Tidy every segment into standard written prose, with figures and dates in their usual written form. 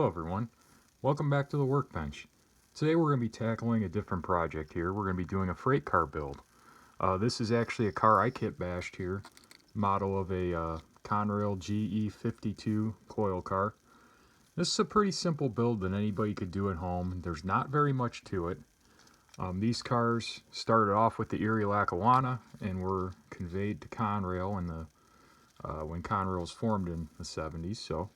Hello everyone, welcome back to the workbench. Today we're going to be tackling a different project here. We're going to be doing a freight car build. This is actually a car I kit-bashed here, model of a Conrail GE52 coil car. This is a pretty simple build that anybody could do at home. There's not very much to it. These cars started off with the Erie Lackawanna and were conveyed to Conrail in the when Conrail was formed in the 70s. So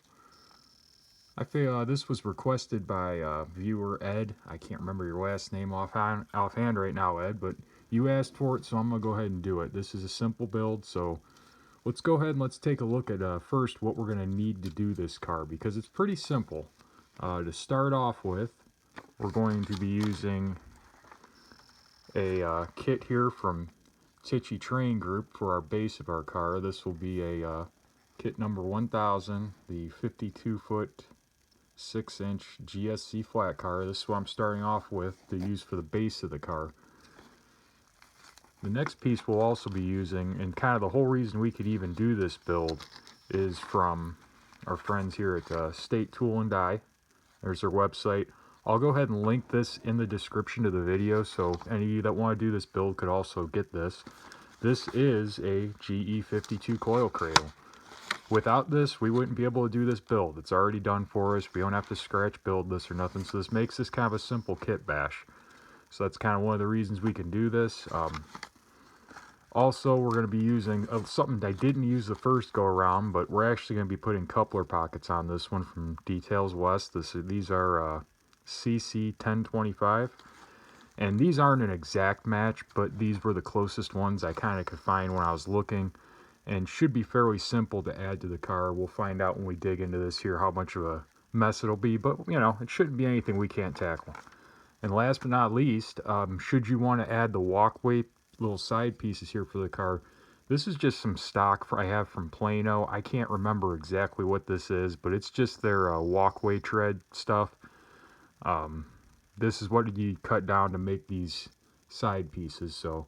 I feel this was requested by viewer Ed. I can't remember your last name offhand right now, Ed, but you asked for it, so I'm going to go ahead and do it. This is a simple build, so let's go ahead and let's take a look at first what we're going to need to do this car, because it's pretty simple. To start off with, we're going to be using a kit here from Tichy Train Group for our base of our car. This will be a kit number 1000, the 52-foot 6-inch GSC flat car. This is what I'm starting off with to use for the base of the car. The next piece we'll also be using, and kind of the whole reason we could even do this build, is from our friends here at State Tool and Die. There's their website. I'll go ahead and link this in the description to the video, so any of you that want to do this build could also get this. This is a GE52 coil cradle. Without this, we wouldn't be able to do this build. It's already done for us. We don't have to scratch build this or nothing. So this makes this kind of a simple kit bash. So that's kind of one of the reasons we can do this. Also, we're going to be using something I didn't use the first go around, but we're actually going to be putting coupler pockets on this one from Details West. These are CC 1025. And these aren't an exact match, but these were the closest ones I kind of could find when I was looking. And should be fairly simple to add to the car. We'll find out when we dig into this here how much of a mess it'll be, but you know, it shouldn't be anything we can't tackle. And last but not least, should you want to add the walkway little side pieces here for the car, this is just some stock I have from Plano. I can't remember exactly what this is, but it's just their walkway tread stuff. This is what you cut down to make these side pieces. So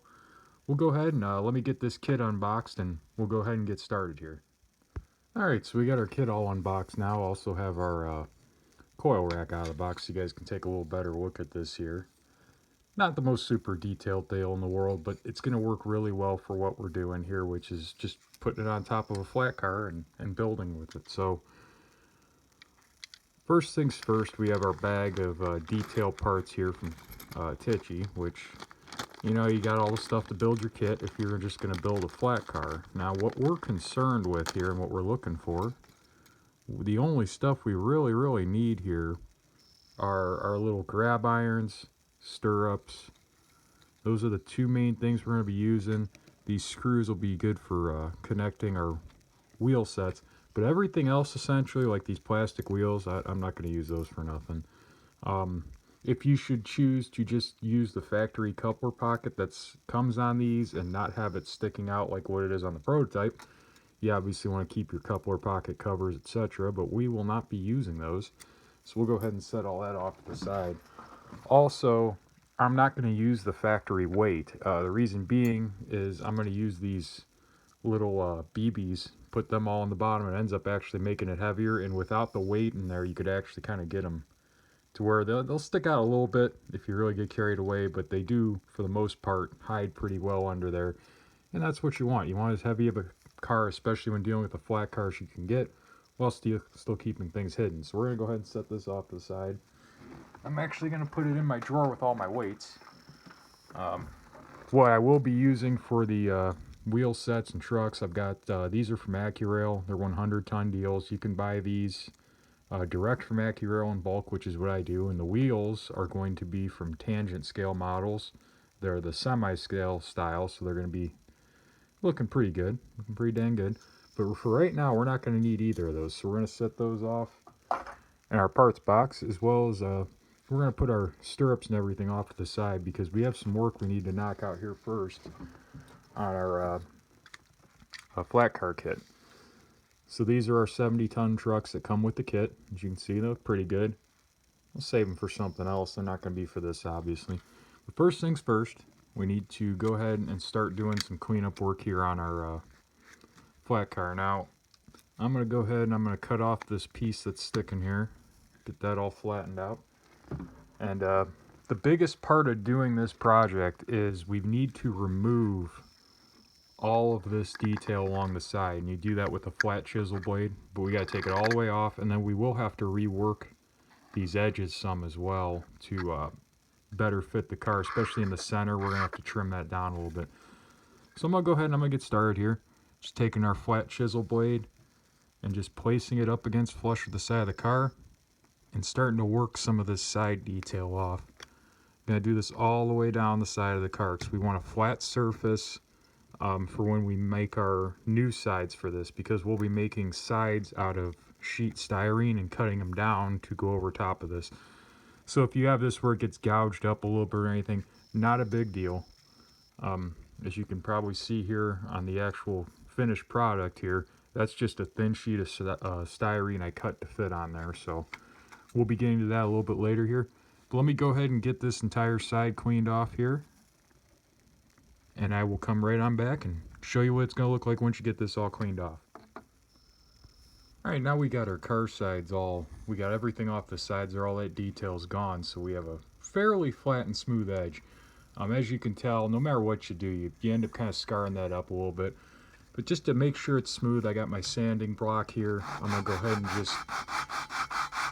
we'll go ahead and let me get this kit unboxed and we'll go ahead and get started here. Alright, so we got our kit all unboxed now. Also have our coil rack out of the box so you guys can take a little better look at this here. Not the most super detailed deal in the world, but it's going to work really well for what we're doing here, which is just putting it on top of a flat car and building with it. So first things first, we have our bag of detail parts here from Tichy, which, you know, you got all the stuff to build your kit if you're just going to build a flat car. Now, what we're concerned with here and what we're looking for, the only stuff we really need here are our little grab irons, stirrups. Those are the two main things we're going to be using. These screws will be good for connecting our wheel sets, but everything else essentially, like these plastic wheels, I'm not going to use those for nothing. If you should choose to just use the factory coupler pocket that comes on these and not have it sticking out like what it is on the prototype, you obviously want to keep your coupler pocket covers, etc., but we will not be using those. So we'll go ahead and set all that off to the side. Also, I'm not going to use the factory weight. The reason being is I'm going to use these little BBs, put them all on the bottom. It ends up actually making it heavier, and without the weight in there, you could actually kind of get them to where they'll stick out a little bit if you really get carried away, but they do, for the most part, hide pretty well under there. And that's what you want. You want as heavy of a car, especially when dealing with the flat cars you can get, while still keeping things hidden. So we're going to go ahead and set this off to the side. I'm actually going to put it in my drawer with all my weights. What I will be using for the wheel sets and trucks, I've got, these are from Accurail. They're 100-ton deals. You can buy these direct from Accurail in bulk, which is what I do, and the wheels are going to be from Tangent Scale Models. They're the semi-scale style, so they're going to be looking pretty good, looking pretty dang good. But for right now, we're not going to need either of those, so we're going to set those off in our parts box, as well as we're going to put our stirrups and everything off to the side, because we have some work we need to knock out here first on our flat car kit. So these are our 70-ton trucks that come with the kit. As you can see, they look pretty good. We'll save them for something else. They're not going to be for this, obviously. But first things first, we need to go ahead and start doing some cleanup work here on our flat car. Now, I'm going to go ahead and I'm going to cut off this piece that's sticking here. Get that all flattened out. And the biggest part of doing this project is we need to remove all of this detail along the side, and you do that with a flat chisel blade, but we got to take it all the way off, and then we will have to rework these edges some as well to better fit the car, especially in the center. We're gonna have to trim that down a little bit. So I'm gonna go ahead and I'm gonna get started here, just taking our flat chisel blade and just placing it up against flush with the side of the car and starting to work some of this side detail off. I'm gonna do this all the way down the side of the car because we want a flat surface for when we make our new sides for this, because we'll be making sides out of sheet styrene and cutting them down to go over top of this. So if you have this where it gets gouged up a little bit or anything, not a big deal. As you can probably see here on the actual finished product here, that's just a thin sheet of styrene I cut to fit on there. So we'll be getting to that a little bit later here. But let me go ahead and get this entire side cleaned off here, and I will come right on back and show you what it's going to look like once you get this all cleaned off. Alright, now we got our car sides we got everything off the sides there, all that detail's gone, so we have a fairly flat and smooth edge. As you can tell, no matter what you do, you end up kind of scarring that up a little bit. But just to make sure it's smooth, I got my sanding block here. I'm going to go ahead and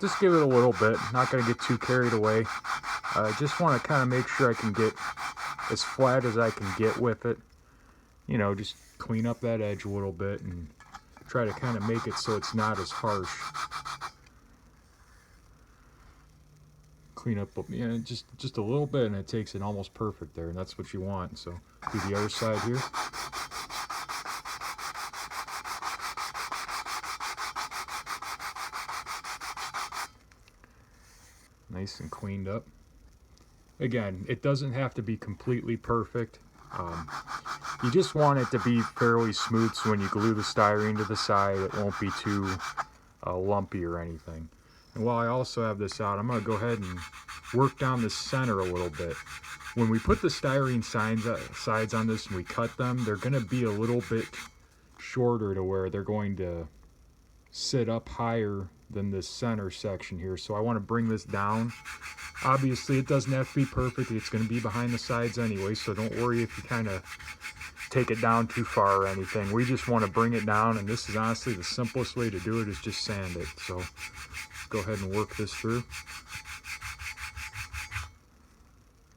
just give it a little bit. Not going to get too carried away. I just want to kind of make sure I can get as flat as I can get with it. You know, just clean up that edge a little bit and try to kind of make it so it's not as harsh. Clean up, you know, just a little bit, and it takes it almost perfect there, and that's what you want. So do the other side here. Nice and cleaned up. Again, it doesn't have to be completely perfect. You just want it to be fairly smooth, so when you glue the styrene to the side, it won't be too lumpy or anything. And while I also have this out, I'm going to go ahead and work down the center a little bit. When we put the styrene sides on this and we cut them, they're going to be a little bit shorter to where they're going to sit up higher than this center section here. So I want to bring this down. Obviously, it doesn't have to be perfect. It's going to be behind the sides anyway, so don't worry if you kind of take it down too far or anything. We just want to bring it down, and this is honestly the simplest way to do it, is just sand it. So go ahead and work this through.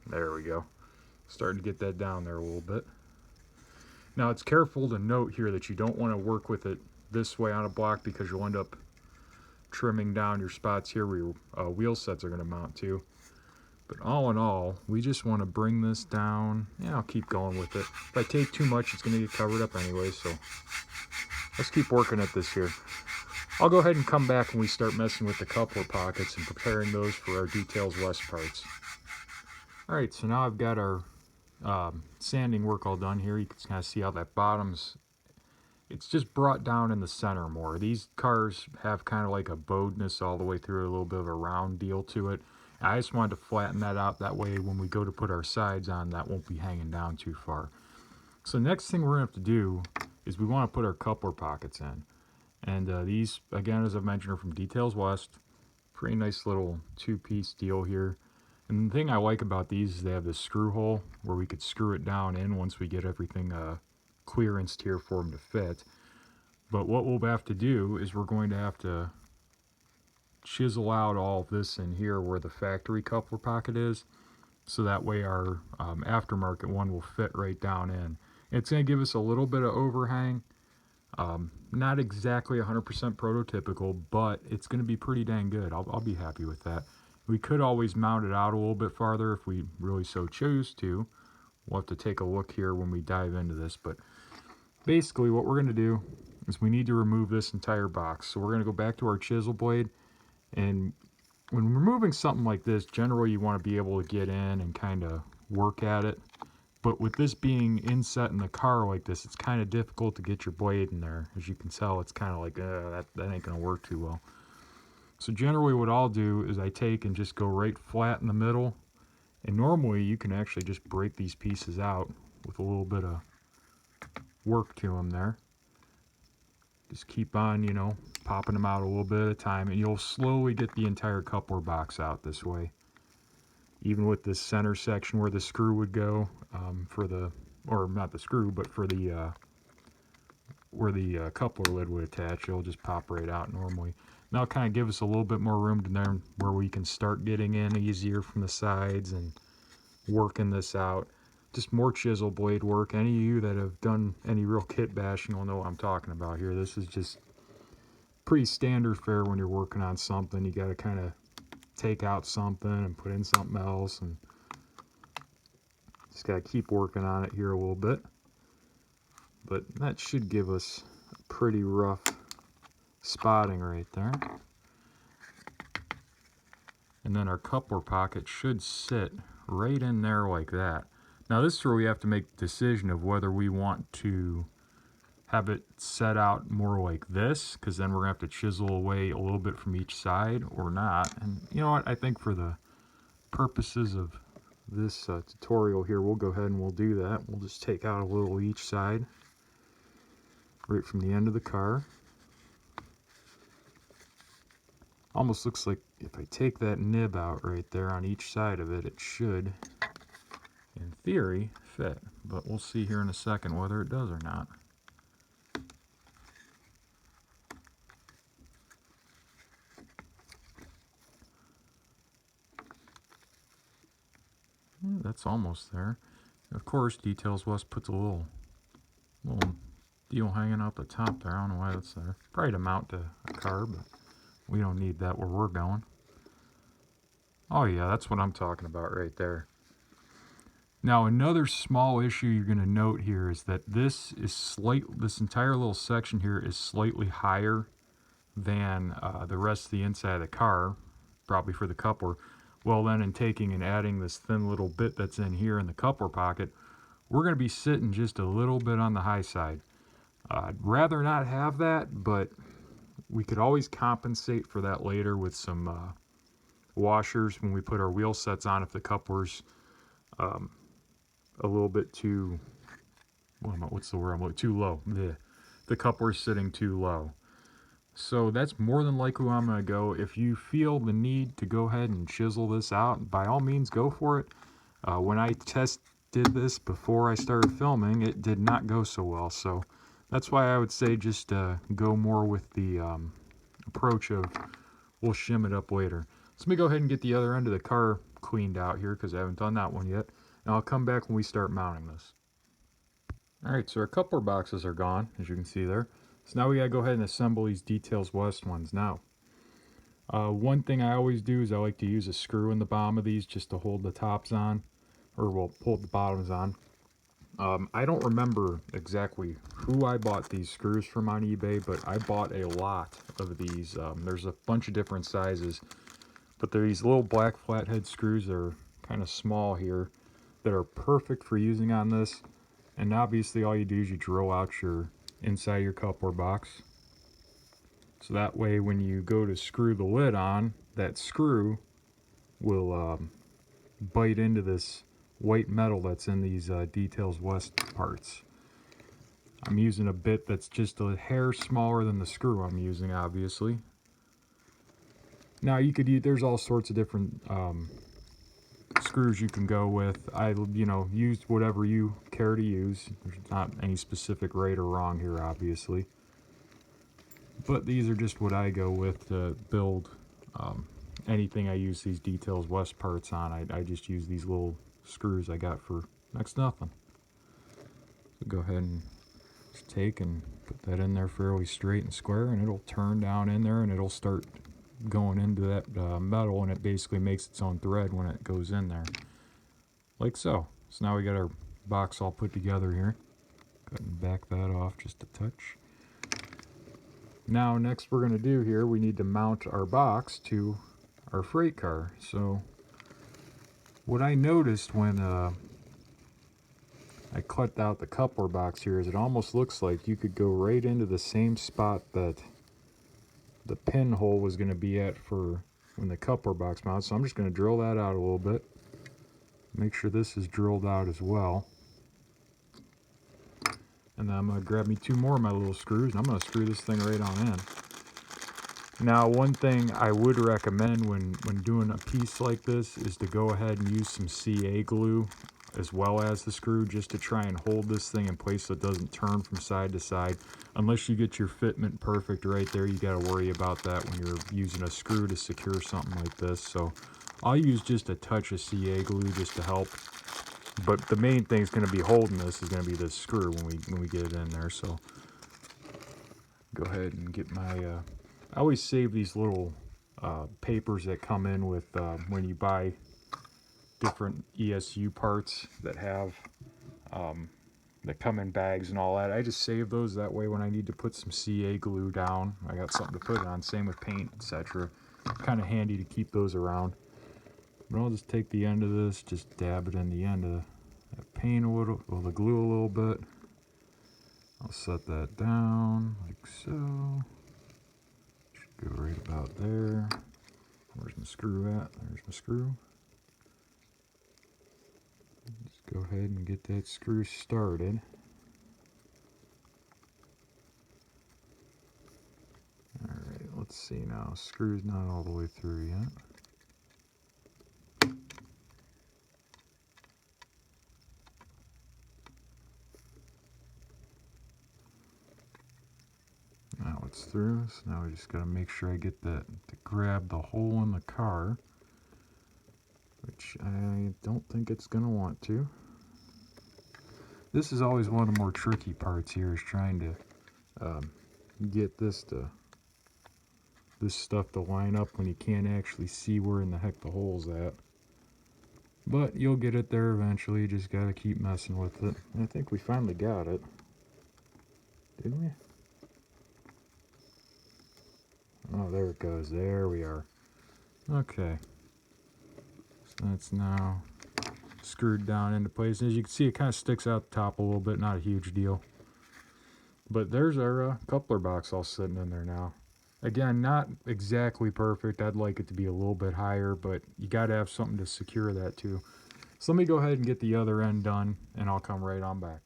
There we go. Starting to get that down there a little bit. Now it's careful to note here that you don't want to work with it this way on a block, because you'll end up trimming down your spots here where your wheel sets are going to mount to. But all in all, we just want to bring this down. Yeah, I'll keep going with it. If I take too much, it's going to get covered up anyway, so let's keep working at this here. I'll go ahead and come back when we start messing with the coupler pockets and preparing those for our Details West parts. Alright, so now I've got our sanding work all done here. You can kind of see how that bottom's, it's just brought down in the center more. These cars have kind of like a bowedness all the way through, a little bit of a round deal to it. I just wanted to flatten that out, that way when we go to put our sides on, that won't be hanging down too far. So next thing we're going to have to do is we want to put our coupler pockets in. And these, again, as I've mentioned, are from Details West. Pretty nice little two-piece deal here. And the thing I like about these is they have this screw hole where we could screw it down in once we get everything clearanced here for them to fit. But what we'll have to do is we're going to have to chisel out all of this in here where the factory coupler pocket is, so that way our aftermarket one will fit right down in. It's going to give us a little bit of overhang. Not exactly 100% prototypical, but it's going to be pretty dang good. I'll be happy with that. We could always mount it out a little bit farther if we really so choose to. We'll have to take a look here when we dive into this, but basically what we're going to do is we need to remove this entire box. So we're going to go back to our chisel blade, and when removing something like this, generally you want to be able to get in and kind of work at it. But with this being inset in the car like this, it's kind of difficult to get your blade in there. As you can tell, it's kind of like, that ain't going to work too well. So generally what I'll do is I take and just go right flat in the middle. And normally you can actually just break these pieces out with a little bit of work to them there. Just keep on, you know, popping them out a little bit at a time, and you'll slowly get the entire coupler box out this way. Even with this center section where the screw would go, for the, or not the screw, but for the, where the coupler lid would attach, it'll just pop right out normally. Now kind of give us a little bit more room to there where we can start getting in easier from the sides and working this out. Just more chisel blade work. Any of you that have done any real kit bashing will know what I'm talking about here. This is just pretty standard fare when you're working on something. You got to kind of take out something and put in something else, and just got to keep working on it here a little bit. But that should give us a pretty rough spotting right there. And then our coupler pocket should sit right in there like that. Now this is where we have to make the decision of whether we want to have it set out more like this, because then we're going to have to chisel away a little bit from each side, or not. And you know what, I think for the purposes of this tutorial here, we'll go ahead and we'll do that. We'll just take out a little each side, right from the end of the car. Almost looks like if I take that nib out right there on each side of it, it should, in theory, fit. But we'll see here in a second whether it does or not. Yeah, that's almost there. Of course, Details West puts a little deal hanging out the top there. I don't know why that's there. Probably to mount to a car, but we don't need that where we're going. Oh yeah, that's what I'm talking about right there. Now another small issue you're going to note here is that this entire little section here is slightly higher than the rest of the inside of the car, probably for the coupler. Well then, in taking and adding this thin little bit that's in here in the coupler pocket, we're going to be sitting just a little bit on the high side. I'd rather not have that, but we could always compensate for that later with some washers when we put our wheel sets on if the coupler's a little bit too, what's the word I'm looking, too low. The coupler's sitting too low. So that's more than likely where I'm going to go. If you feel the need to go ahead and chisel this out, by all means go for it. When I tested this before I started filming, it did not go so well. So that's why I would say just go more with the approach of we'll shim it up later. So let me go ahead and get the other end of the car cleaned out here, because I haven't done that one yet. And I'll come back when we start mounting this. Alright, so our coupler boxes are gone, as you can see there. So now we gotta go ahead and assemble these Details West ones now. One thing I always do is I like to use a screw in the bottom of these just to hold the tops on, or well, hold the bottoms on. I don't remember exactly who I bought these screws from on eBay, but I bought a lot of these. There's a bunch of different sizes, but they're these little black flathead screws that are kind of small here that are perfect for using on this. And obviously all you do is you drill out your inside your coupler box, so that way when you go to screw the lid on, that screw will bite into this white metal that's in these Details West parts. I'm using a bit that's just a hair smaller than the screw I'm using, obviously. Now you could use, there's all sorts of different screws you can go with. I used whatever you care to use. There's not any specific right or wrong here, obviously, but these are just what I go with to build anything I use these Details West parts on. I just use these little screws I got for next to nothing. So go ahead and just take and put that in there fairly straight and square, and it'll turn down in there and it'll start going into that metal, and it basically makes its own thread when it goes in there, like so. So now we got our box all put together here. Go ahead and back that off just a touch. Now next we're going to do here, we need to mount our box to our freight car. So what I noticed when I cut out the coupler box here is it almost looks like you could go right into the same spot that the pinhole was going to be at for when the coupler box mounts. So I'm just going to drill that out a little bit. Make sure this is drilled out as well. And then I'm going to grab me 2 more of my little screws, and I'm going to screw this thing right on in. Now, one thing I would recommend when doing a piece like this is to go ahead and use some CA glue as well as the screw, just to try and hold this thing in place so it doesn't turn from side to side. Unless you get your fitment perfect right there, you got to worry about that when you're using a screw to secure something like this. So I'll use just a touch of CA glue just to help. But the main thing is going to be holding this is going to be this screw when we get it in there. So go ahead and get my... I always save these little papers that come in with when you buy different ESU parts that have that come in bags and all that. I just save those that way when I need to put some CA glue down, I got something to put it on. Same with paint, etc. Kind of handy to keep those around. But I'll just take the end of this, just dab it in the end of that paint a little, or the glue a little bit. I'll set that down like so. Should go right about there. Where's my screw at? There's my screw. Just go ahead and get that screw started. Alright, let's see now. Screw's not all the way through yet. Now it's through, so now we just gotta make sure I get that to grab the hole in the car, which I don't think it's gonna want to. This is always one of the more tricky parts here, is trying to get this stuff to line up when you can't actually see where in the heck the hole's at. But you'll get it there eventually, you just gotta keep messing with it. And I think we finally got it. Did we? Oh, there it goes. There we are. Okay. So that's now screwed down into place. As you can see, it kind of sticks out the top a little bit. Not a huge deal. But there's our coupler box all sitting in there now. Again, not exactly perfect. I'd like it to be a little bit higher, but you got to have something to secure that too. So let me go ahead and get the other end done, and I'll come right on back.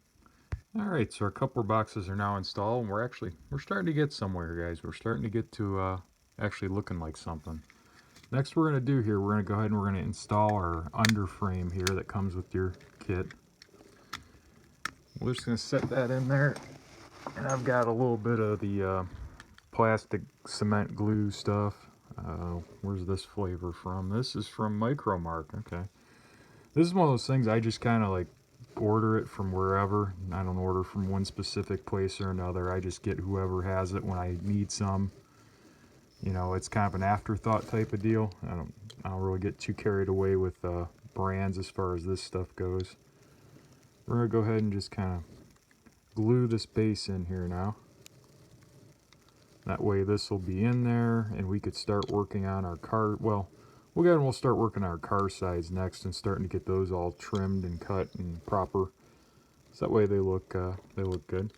Alright, so our coupler boxes are now installed, and we're starting to get somewhere, guys. We're starting to get to actually looking like something. Next we're going to do here, we're going to go ahead and we're going to install our underframe here that comes with your kit. We're just going to set that in there, and I've got a little bit of the plastic cement glue stuff. Where's this flavor from? This is from Micromark. Okay. This is one of those things I just kind of like order it from wherever. I don't order from one specific place or another. I just get whoever has it when I need some. You know, it's kind of an afterthought type of deal. I don't really get too carried away with brands as far as this stuff goes. We're gonna go ahead and just kind of glue this base in here now. That way this will be in there, and we could start working on our car. Well, we'll go ahead and we'll start working on our car sides next, and starting to get those all trimmed and cut and proper. So that way they look good.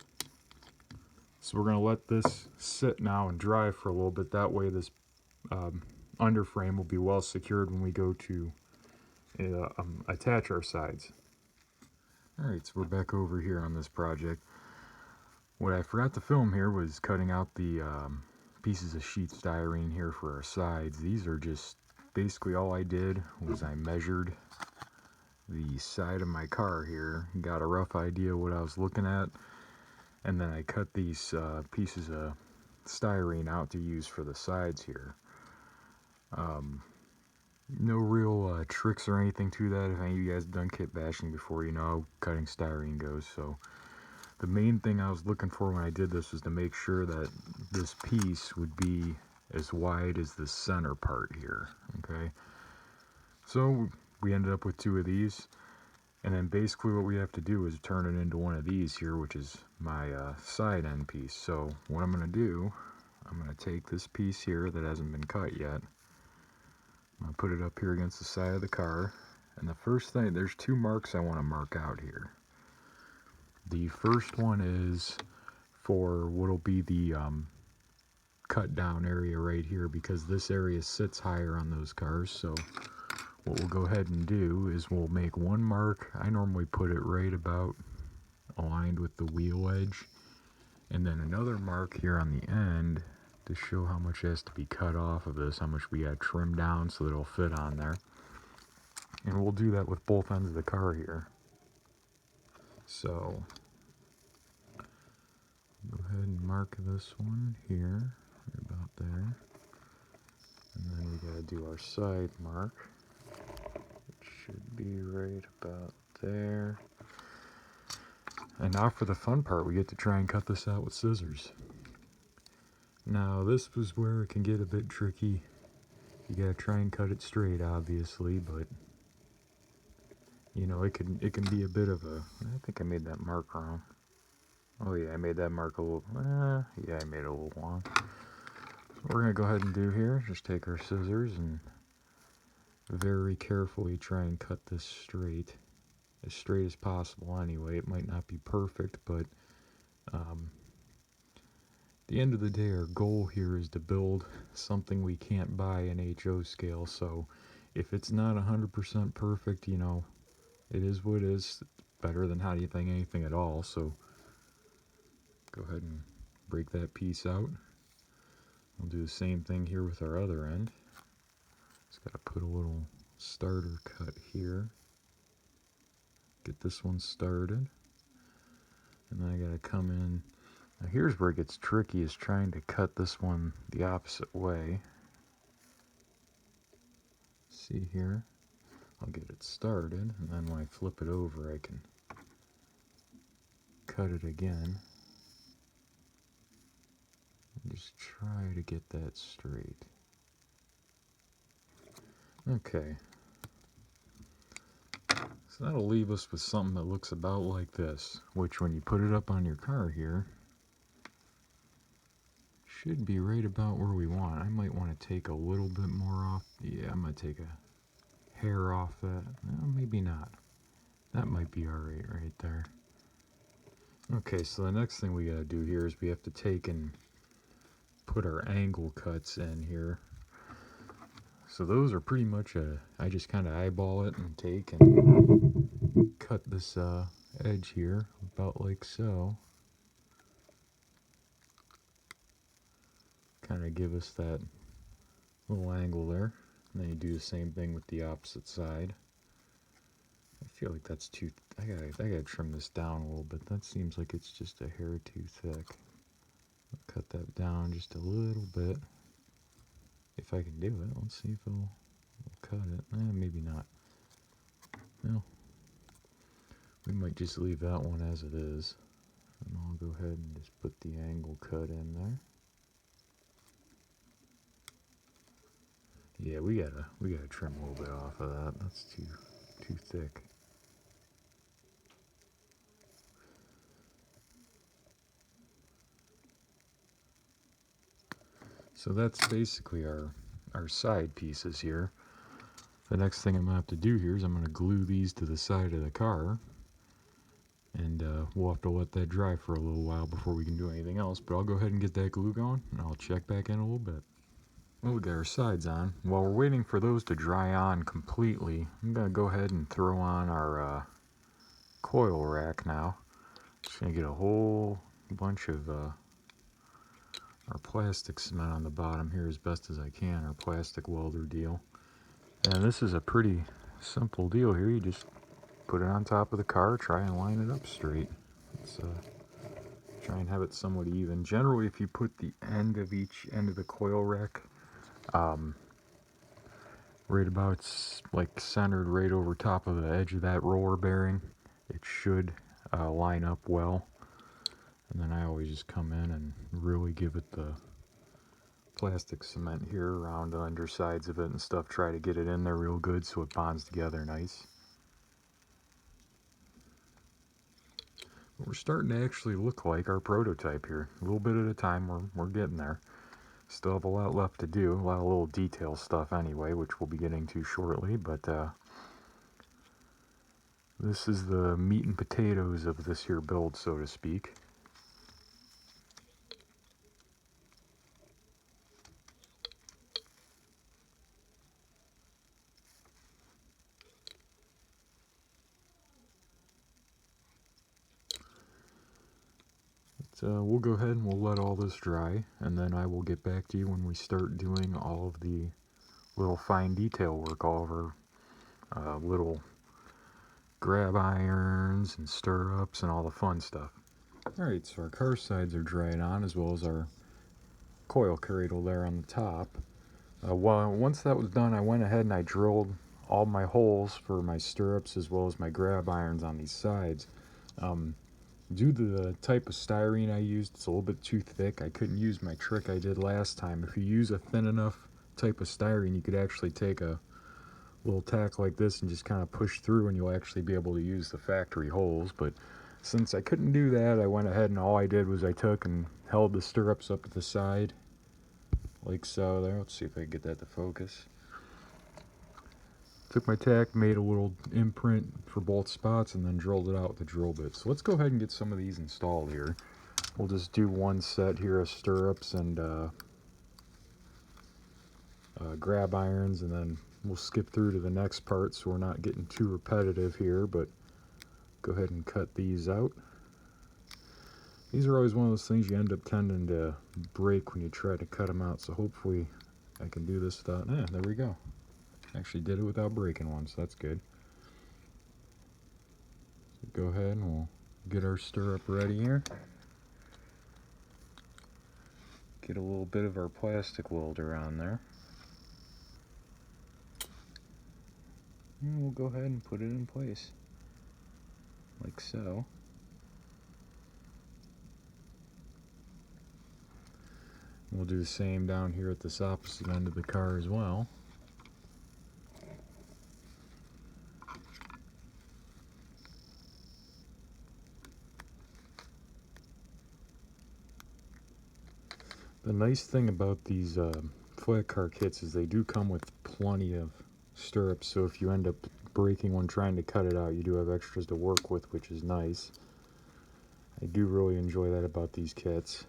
So we're going to let this sit now and dry for a little bit. That way this underframe will be well secured when we go to attach our sides. Alright, so we're back over here on this project. What I forgot to film here was cutting out the pieces of sheet styrene here for our sides. These are just basically all I did was I measured the side of my car here, got a rough idea what I was looking at, and then I cut these pieces of styrene out to use for the sides here. No real tricks or anything to that. If any of you guys have done kit bashing before, you know how cutting styrene goes. So the main thing I was looking for when I did this was to make sure that this piece would be as wide as the center part here. Okay, so we ended up with 2 of these, and then basically what we have to do is turn it into one of these here, which is my side end piece. So what I'm going to do, I'm going to take this piece here that hasn't been cut yet. I'm going to put it up here against the side of the car, and the first thing, there's 2 marks I want to mark out here. The first one is for what'll be the cut down area right here, because this area sits higher on those cars. So what we'll go ahead and do is we'll make 1 mark. I normally put it right about aligned with the wheel edge. And then another mark here on the end to show how much has to be cut off of this, how much we got trimmed down so that it'll fit on there. And we'll do that with both ends of the car here. So, go ahead and mark this one here, right about there. And then we gotta do our side mark. It should be right about there. And now for the fun part, we get to try and cut this out with scissors. Now this was where it can get a bit tricky. You gotta try and cut it straight, obviously, but you know, it can be a bit of a, I think I made that mark wrong. Oh yeah, I made that mark a little, yeah, I made it a little long. So what we're gonna go ahead and do here, just take our scissors and very carefully try and cut this straight as possible anyway. It might not be perfect, but at the end of the day, our goal here is to build something we can't buy in HO scale. So if it's not 100% perfect, you know, it is what it is. Better than how do you think anything at all. So go ahead and break that piece out. We'll do the same thing here with our other end. Just got to put a little starter cut here. Get this one started. And then I got to come in. Now here's where it gets tricky, is trying to cut this one the opposite way. See here? I'll get it started, and then when I flip it over, I can cut it again. And just try to get that straight. Okay. So that'll leave us with something that looks about like this, which when you put it up on your car here, should be right about where we want. I might want to take a little bit more off. Yeah, I'm going to take a hair off that. No, maybe not. That might be alright right there. Okay, so the next thing we got to do here is we have to take and put our angle cuts in here. So those are pretty much I just kind of eyeball it and take and cut this edge here about like so. Kind of give us that little angle there. And then you do the same thing with the opposite side. I feel like that's too, I gotta trim this down a little bit. That seems like it's just a hair too thick. I'll cut that down just a little bit. If I can do it, let's see if it'll cut it. Maybe not. No. We might just leave that one as it is. And I'll go ahead and just put the angle cut in there. Yeah, we gotta trim a little bit off of that. That's too thick. So that's basically our side pieces here. The next thing I'm gonna have to do here is I'm gonna glue these to the side of the car, and we'll have to let that dry for a little while before we can do anything else. But I'll go ahead and get that glue going, and I'll check back in a little bit. Well, we got our sides on. While we're waiting for those to dry on completely, I'm gonna go ahead and throw on our coil rack now. Just gonna get a whole bunch of our plastic cement on the bottom here as best as I can, our plastic welder deal. And this is a pretty simple deal here. You just put it on top of the car, try and line it up straight. Let's try and have it somewhat even. Generally, if you put the end of each end of the coil rack right about like centered right over top of the edge of that roller bearing, it should line up well. And then I always just come in and really give it the plastic cement here around the undersides of it and stuff, try to get it in there real good so it bonds together nice. We're starting to actually look like our prototype here. A little bit at a time, we're getting there. Still have a lot left to do, a lot of little detail stuff anyway, which we'll be getting to shortly, but this is the meat and potatoes of this here build, so to speak. So we'll go ahead and we'll let all this dry, and then I will get back to you when we start doing all of the little fine detail work, all of our little grab irons and stirrups and all the fun stuff. Alright, so our car sides are dried on, as well as our coil cradle there on the top. Once that was done, I went ahead and I drilled all my holes for my stirrups as well as my grab irons on these sides. Due to the type of styrene I used, it's a little bit too thick. I couldn't use my trick I did last time. If you use a thin enough type of styrene, you could actually take a little tack like this and just kind of push through, and you'll actually be able to use the factory holes. But since I couldn't do that, I went ahead and all I did was I took and held the stirrups up at the side like so there. Let's see if I can get that to focus. Took my tack, made a little imprint for both spots, and then drilled it out with the drill bit. So let's go ahead and get some of these installed here. We'll just do one set here of stirrups and grab irons, and then we'll skip through to the next part so we're not getting too repetitive here, but go ahead and cut these out. These are always one of those things you end up tending to break when you try to cut them out, so hopefully I can do this without... there we go. Actually did it without breaking one, so that's good. So go ahead and we'll get our stirrup ready here. Get a little bit of our plastic welder on there. And we'll go ahead and put it in place, like so. We'll do the same down here at this opposite end of the car as well. The nice thing about these flat car kits is they do come with plenty of stirrups, so if you end up breaking one trying to cut it out, you do have extras to work with, which is nice. I do really enjoy that about these kits,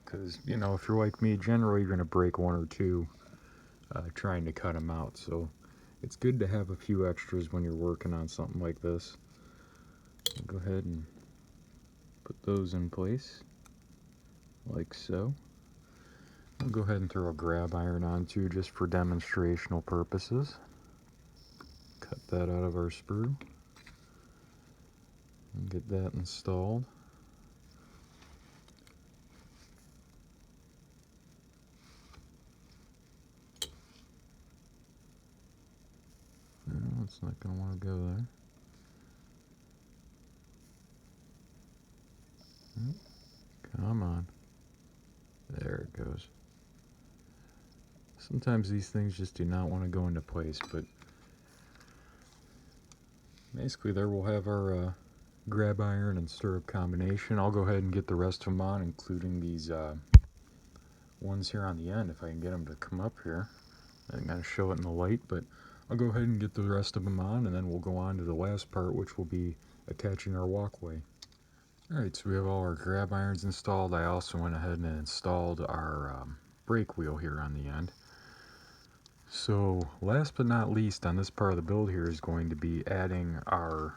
because, you know, if you're like me, generally you're going to break one or two trying to cut them out, so it's good to have a few extras when you're working on something like this. I'll go ahead and put those in place, like so. I'll go ahead and throw a grab iron on too, just for demonstrational purposes. Cut that out of our sprue and get that installed. No, it's not going to want to go there. Come on. There it goes. Sometimes these things just do not want to go into place, but basically there we'll have our grab iron and stirrup combination. I'll go ahead and get the rest of them on, including these ones here on the end, if I can get them to come up here. I'm going to show it in the light, but I'll go ahead and get the rest of them on, and then we'll go on to the last part, which will be attaching our walkway. Alright, so we have all our grab irons installed. I also went ahead and installed our brake wheel here on the end. So last but not least on this part of the build here is going to be adding our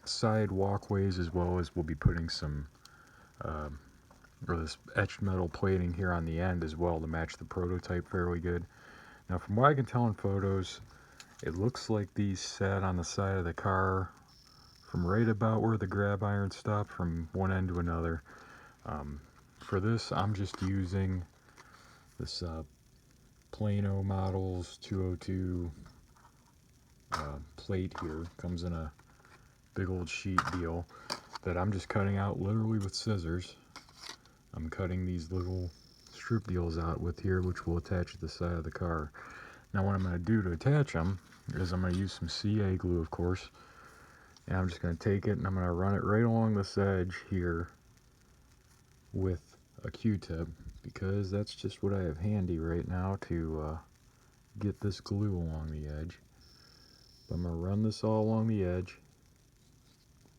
side walkways, as well as we'll be putting some or this etched metal plating here on the end as well to match the prototype fairly good. Now from what I can tell in photos, it looks like these sat on the side of the car from right about where the grab iron stopped from one end to another. For this, I'm just using this Plano Models 202 plate here. Comes in a big old sheet deal that I'm just cutting out literally with scissors. I'm cutting these little strip deals out with here, which will attach to the side of the car. Now what I'm going to do to attach them is I'm going to use some CA glue, of course, and I'm just going to take it and I'm going to run it right along this edge here with a Q-tip, because that's just what I have handy right now to get this glue along the edge. But I'm going to run this all along the edge.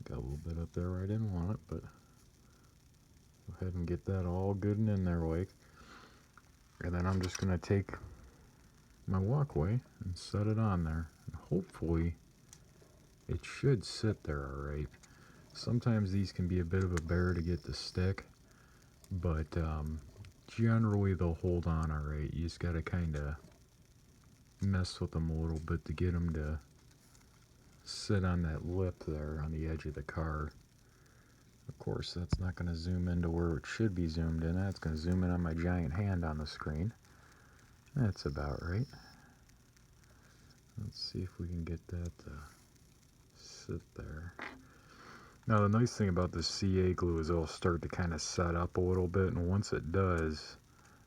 Got a little bit up there where I didn't want it, but go ahead and get that all good and in there like. And then I'm just going to take my walkway and set it on there. And hopefully it should sit there alright. Sometimes these can be a bit of a bear to get to stick. but generally they'll hold on alright. You just gotta kind of mess with them a little bit to get them to sit on that lip there on the edge of the car. Of course, that's not going to zoom into where it should be zoomed in. That's going to zoom in on my giant hand on the screen. That's about right. Let's see if we can get that to sit there. Now the nice thing about this CA glue is it'll start to kind of set up a little bit, and once it does,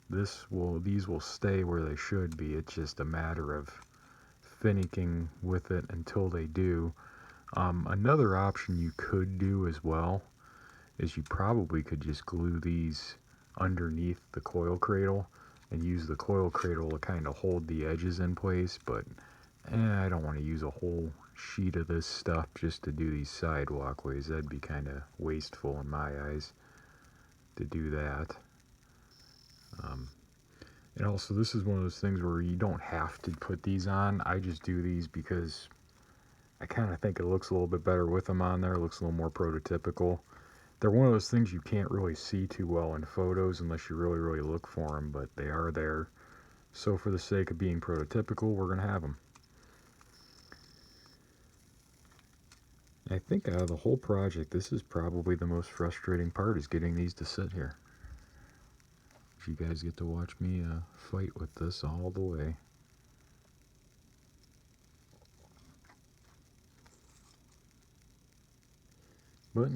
these will stay where they should be. It's just a matter of finicking with it until they do. Another option you could do as well is you probably could just glue these underneath the coil cradle and use the coil cradle to kind of hold the edges in place, but I don't want to use a whole sheet of this stuff just to do these side walkways. That'd be kind of wasteful in my eyes to do that. And also, this is one of those things where you don't have to put these on. I just do these because I kind of think it looks a little bit better with them on there. It looks a little more prototypical. They're one of those things you can't really see too well in photos unless you really look for them, but they are there. So for the sake of being prototypical, we're going to have them. I think out of the whole project, this is probably the most frustrating part, is getting these to sit here. You guys get to watch me fight with this all the way. But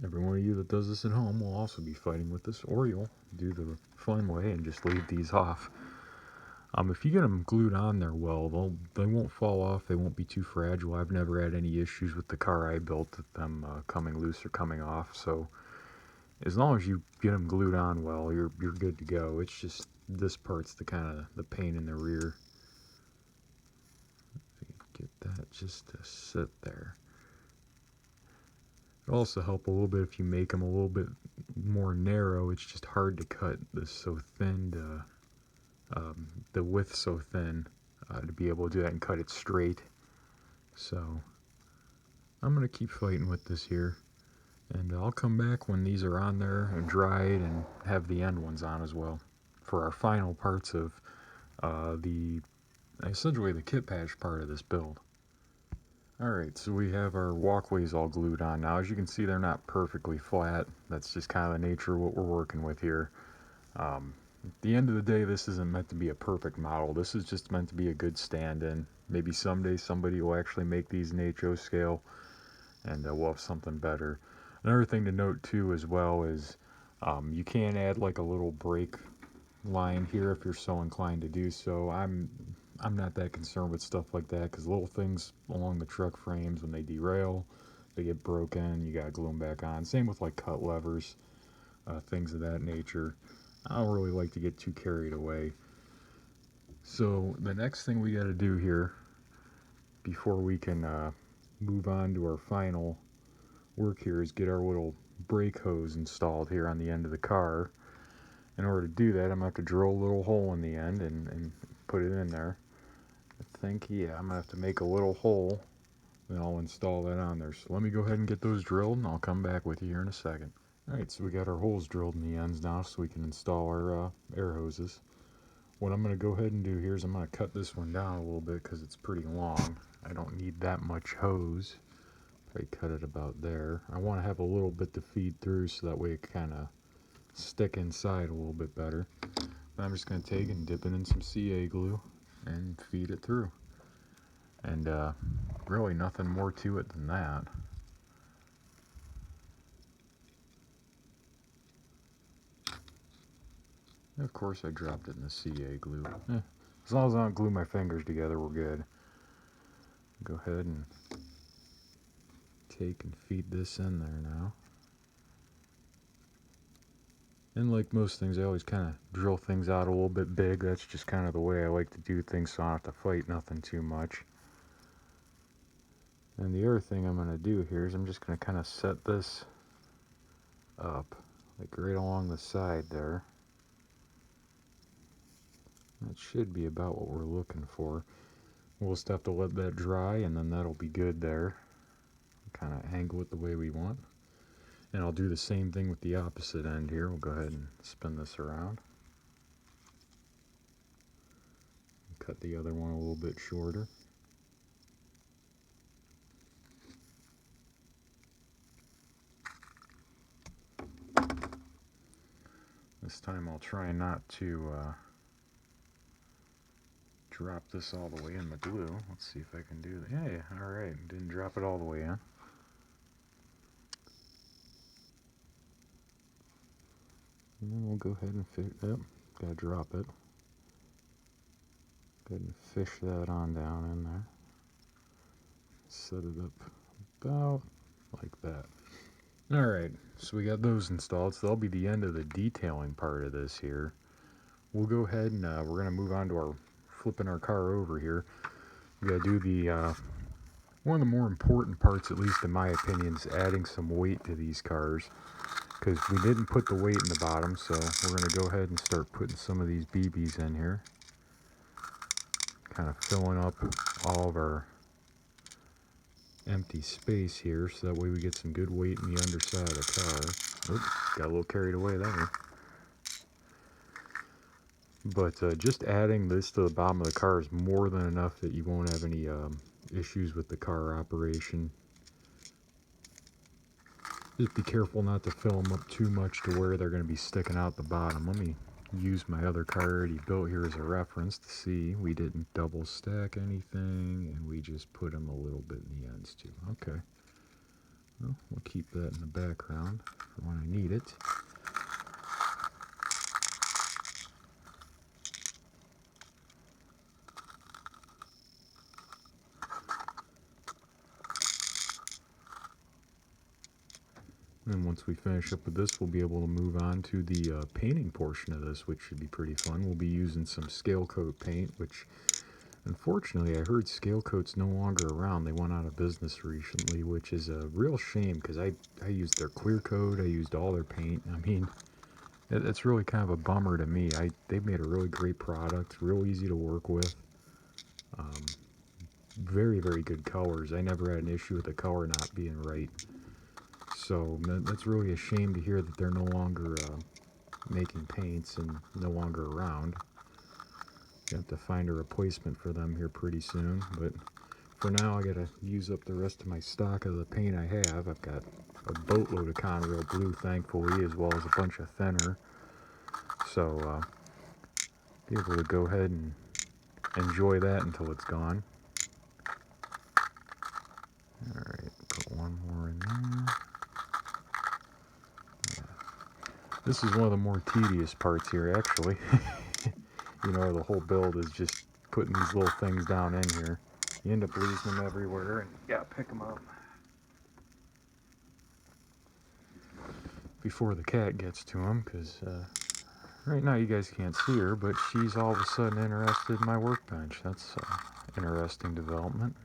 every one of you that does this at home will also be fighting with this, or you'll do the fun way and just leave these off. If you get them glued on there well, they won't fall off. They won't be too fragile. I've never had any issues with the car I built with them coming loose or coming off. So as long as you get them glued on well, you're good to go. It's just this part's the kind of the pain in the rear. Get that just to sit there. It'll also help a little bit if you make them a little bit more narrow. It's just hard to cut this so thin, the width so thin to be able to do that and cut it straight. So I'm going to keep fighting with this here, and I'll come back when these are on there and dried and have the end ones on as well for our final parts of essentially the Kitbash part of this build. Alright, so we have our walkways all glued on now. As you can see, they're not perfectly flat. That's just kind of the nature of what we're working with here. At the end of the day, this isn't meant to be a perfect model. This is just meant to be a good stand-in. Maybe someday somebody will actually make these in HO scale, and we'll have something better. Another thing to note too as well is you can add like a little brake line here if you're so inclined to do so. I'm not that concerned with stuff like that, because little things along the truck frames, when they derail, they get broken, you gotta glue them back on. Same with like cut levers, things of that nature. I don't really like to get too carried away. So the next thing we gotta do here before we can move on to our final work here is get our little brake hose installed here on the end of the car. In order to do that, I'm gonna have to drill a little hole in the end and put it in there. I think, yeah, I'm gonna have to make a little hole, then I'll install that on there. So let me go ahead and get those drilled, and I'll come back with you here in a second. Alright, so we got our holes drilled in the ends now so we can install our air hoses. What I'm gonna go ahead and do here is I'm gonna cut this one down a little bit because it's pretty long. I don't need that much hose. I cut it about there. I want to have a little bit to feed through so that way it kind of stick inside a little bit better. I'm just going to take and dip it in some CA glue and feed it through. And really nothing more to it than that. And of course I dropped it in the CA glue. As long as I don't glue my fingers together, we're good. Go ahead and take and feed this in there now. And like most things, I always kind of drill things out a little bit big. That's just kind of the way I like to do things, so I don't have to fight nothing too much. And the other thing I'm going to do here is I'm just going to kind of set this up, like right along the side there. That should be about what we're looking for. We'll just have to let that dry, and then that'll be good there. Kind of angle it the way we want. And I'll do the same thing with the opposite end here. We'll go ahead and spin this around. Cut the other one a little bit shorter. This time I'll try not to drop this all the way in the glue. Let's see if I can do that. Yeah, alright. Didn't drop it all the way in. And then we'll go ahead and gotta drop it. Go ahead and fish that on down in there. Set it up about like that. Alright, so we got those installed, so that'll be the end of the detailing part of this here. We'll go ahead and we're going to move on to our flipping our car over here. We got to do the one of the more important parts, at least in my opinion, is adding some weight to these cars, because we didn't put the weight in the bottom. So we're going to go ahead and start putting some of these BBs in here, kind of filling up all of our empty space here, so that way we get some good weight in the underside of the car. Oops, got a little carried away there. But just adding this to the bottom of the car is more than enough that you won't have any issues with the car operation. Just be careful not to fill them up too much to where they're going to be sticking out the bottom. Let me use my other car already built here as a reference to see we didn't double stack anything, and we just put them a little bit in the ends too. Okay, well, we'll keep that in the background for when I need it. And once we finish up with this, we'll be able to move on to the painting portion of this, which should be pretty fun. We'll be using some scale coat paint, which unfortunately I heard scale coat's no longer around. They went out of business recently, which is a real shame, because I used their clear coat, I used all their paint. I mean, it's really kind of a bummer to me. They made a really great product, real easy to work with. Very, very good colors. I never had an issue with the color not being right. So that's really a shame to hear that they're no longer making paints and no longer around. You have to find a replacement for them here pretty soon. But for now, I gotta use up the rest of my stock of the paint I have. I've got a boatload of Conrail blue, thankfully, as well as a bunch of thinner. So be able to go ahead and enjoy that until it's gone. Alright, put one more in there. This is one of the more tedious parts here, actually. You know, the whole build is just putting these little things down in here. You end up losing them everywhere, and you gotta pick them up before the cat gets to them, because right now you guys can't see her, but she's all of a sudden interested in my workbench. That's interesting development.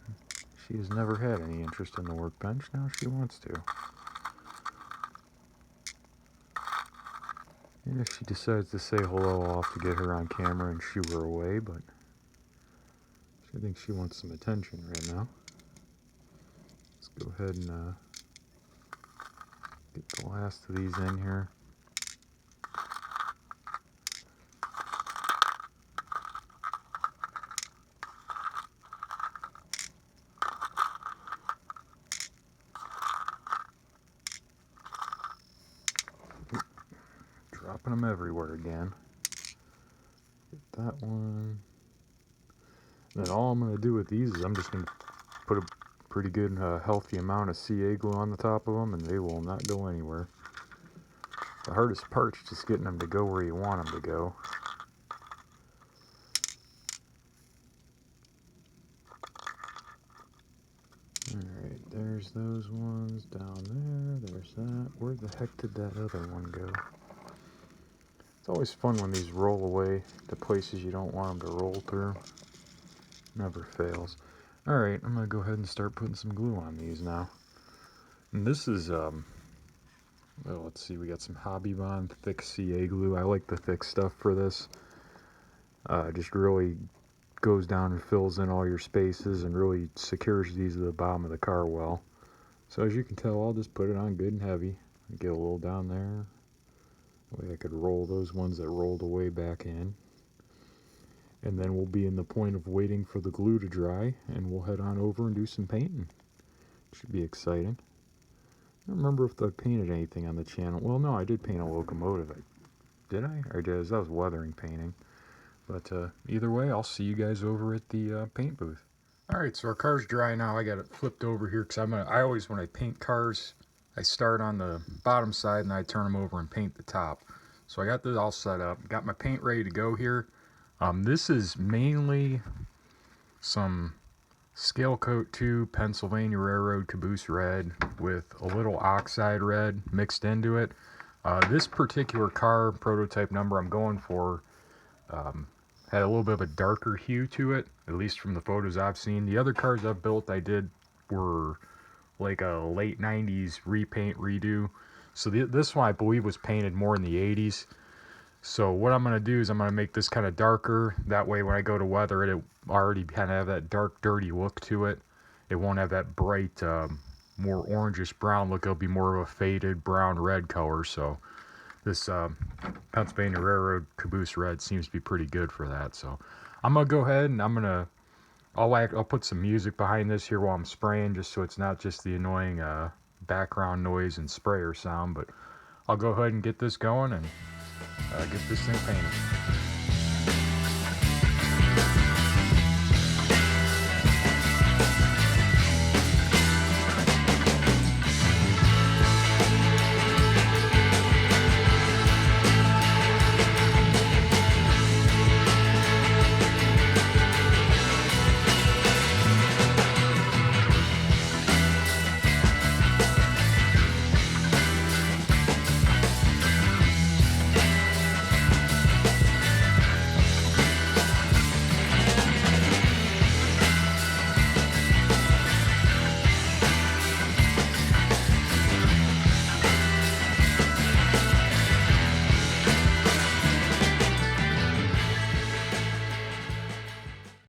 She has never had any interest in the workbench. Now she wants to. And if she decides to say hello, I'll have to get her on camera and shoo her away, but I think she wants some attention right now. Let's go ahead and get the last of these in here. Dropping them everywhere again. Get that one. Then all I'm going to do with these is I'm just going to put a pretty good healthy amount of CA glue on the top of them, and they will not go anywhere. The hardest part's just getting them to go where you want them to go. Alright, there's those ones down there. There's that. Where the heck did that other one go? It's always fun when these roll away to places you don't want them to roll through. Never fails. Alright, I'm going to go ahead and start putting some glue on these now. And this is, well, let's see, we got some Hobby Bond thick CA glue. I like the thick stuff for this. Just really goes down and fills in all your spaces and really secures these to the bottom of the car well. So as you can tell, I'll just put it on good and heavy. Get a little down there. That way I could roll those ones that rolled away back in. And then we'll be in the point of waiting for the glue to dry, and we'll head on over and do some painting. Should be exciting. I don't remember if I painted anything on the channel. Well, no, I did paint a locomotive. Did I? Or did I? That was weathering painting. But either way, I'll see you guys over at the paint booth. Alright, so our car's dry now. I got it flipped over here because I always, when I paint cars, I start on the bottom side and I turn them over and paint the top. So I got this all set up. Got my paint ready to go here. This is mainly some Scale Coat 2 Pennsylvania Railroad Caboose Red with a little oxide red mixed into it. This particular car, prototype number I'm going for, had a little bit of a darker hue to it, at least from the photos I've seen. The other cars I've built were like a late 90s repaint redo. So this one I believe was painted more in the 80s. So what I'm going to do is I'm going to make this kind of darker. That way when I go to weather it, it already kind of have that dark, dirty look to it. It won't have that bright, more orangish brown look. It'll be more of a faded brown-red color. So this Pennsylvania Railroad Caboose Red seems to be pretty good for that. So I'm going to go ahead and I'll put some music behind this here while I'm spraying, just so it's not just the annoying background noise and sprayer sound. But I'll go ahead and get this going and get this thing painted.